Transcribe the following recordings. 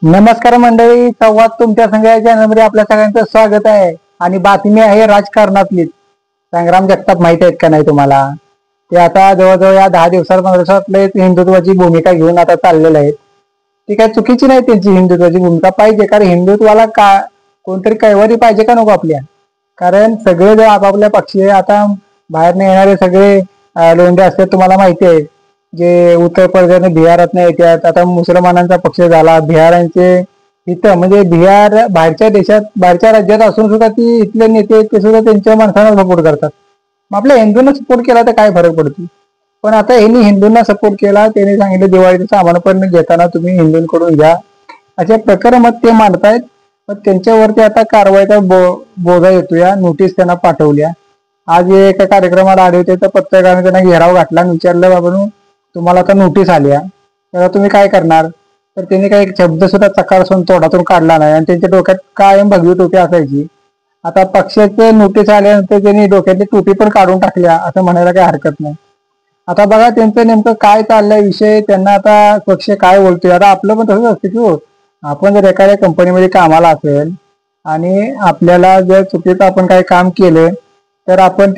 नमस्कार मंडळी, संवाद तुमच्या संघ या चॅनलमध्ये आपल्या सगळ्यांचं स्वागत आहे. आणि बातमी आहे राजकारणातलीच. संग्राम जगताप माहिती आहेत का नाही तुम्हाला? ते आता जवळजवळ या 10 दिवसांमध्ये हिंदुत्वाची भूमिका घेऊन आता चाललेले आहेत. ती काय चुकीची नाही, त्यांची हिंदुत्वाची भूमिका पाहिजे, कारण हिंदुत्वाला का कोणतरी कैवारी पाहिजे का नको आपल्या? कारण सगळे जे आपापल्या पक्षी आता बाहेर येणारे सगळे लोंढे असतात, तुम्हाला माहिती आहे. जे उत्तर प्रदेश बिहारात येतात, आता मुसलमानांचा पक्ष झाला. बिहारांचे इथं म्हणजे बिहार बाहेरच्या देशात बाहेरच्या राज्यात असून सुद्धा ती इथले नेते ते सुद्धा त्यांच्या माणसांना सपोर्ट करतात. मग आपल्या हिंदूंना सपोर्ट केला तर काय फरक पडतो? पण आता यांनी हिंदूंना सपोर्ट केला, त्यांनी सांगितलं दिवाळीचं सामान पण घेताना तुम्ही हिंदूंकडून घ्या, अशा प्रकारे मत ते मांडतायत. पण त्यांच्यावरती आता कारवाईचा बोजा येतो. या नोटीस त्यांना पाठवल्या. आज एका कार्यक्रमाला आले होते, तर पत्रकारांनी त्यांना घेराव घातला आणि विचारलं, बाबा तुम्हाला आता नोटीस आल्या तर तुम्ही काय करणार? तर त्यांनी काही शब्द सुद्धा चकारसून तोंडातून काढला नाही आणि त्यांच्या डोक्यात कायम भगवी टोपी असायची. आता पक्षाचे नोटीस आल्यानंतर त्यांनी डोक्यातली टोपी पण काढून टाकल्या, असं म्हणायला काही हरकत नाही. आता बघा त्यांचं नेमकं काय चाललंय विषय, त्यांना आता पक्ष काय बोलतोय. आता आपलं पण तसंच असतं की हो, आपण जर एखाद्या कंपनीमध्ये कामाला असेल आणि आपल्याला जर चुकीचं आपण काही काम केलं तर आपण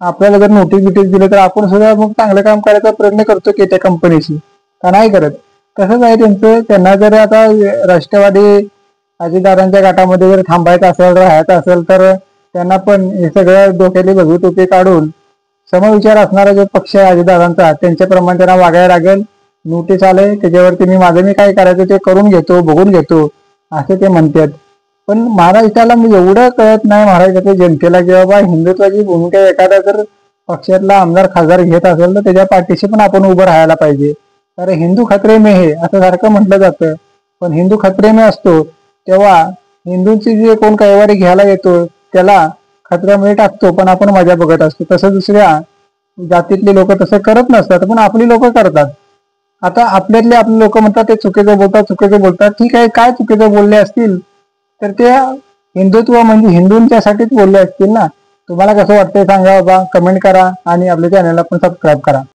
आपल्याला जर नोटीस दिली तर आपण सुद्धा मग चांगलं काम करायचा प्रयत्न करतो की त्या कंपनीशी, का नाही करत? तसंच आहे त्यांचं. त्यांना जर आता राष्ट्रवादी अजितदादांच्या गटामध्ये जर थांबायचं असेल, राहायचं असेल, तर त्यांना पण हे सगळं डोक्यातली भगवी टोपी काढून समविचार असणारा जो पक्ष आहे अजितदादांचा, त्यांच्याप्रमाणे त्यांना वागायला लागेल. नोटीस आले त्याच्यावरती मी काय करायचं ते करून घेतो, बघून घेतो, असे ते म्हणतात. पण महाराष्ट्राला मी एवढं कळत नाही महाराष्ट्राच्या जनतेला की बाबा हिंदुत्वाची भूमिका एखादा जर पक्षातला आमदार खासदार घेत असेल तर त्याच्या पाठीशी पण आपण उभं राहायला पाहिजे. कारण हिंदू खत्रे में हे असं सारखं म्हटलं जातं, पण हिंदू खत्रे में असतो तेव्हा हिंदूंची जे कोण कैवारी घ्यायला येतो त्याला खतऱ्यामध्ये टाकतो, पण आपण मजा बघत असतो. तसं दुसऱ्या जातीतले लोक तसं करत नसतात, पण आपली लोक करतात. आता आपल्यातले आपले लोक म्हणतात ते चुकीचं बोलतात. ठीक आहे, काय चुकीचं बोलले असतील तर ते हिंदुत्व म्हणजे हिंदूंच्यासाठीच बोलले असतील ना. तुम्हाला कसं वाटतंय सांगा बाबा, कमेंट करा आणि आपल्या चॅनलला पण सबस्क्राईब करा.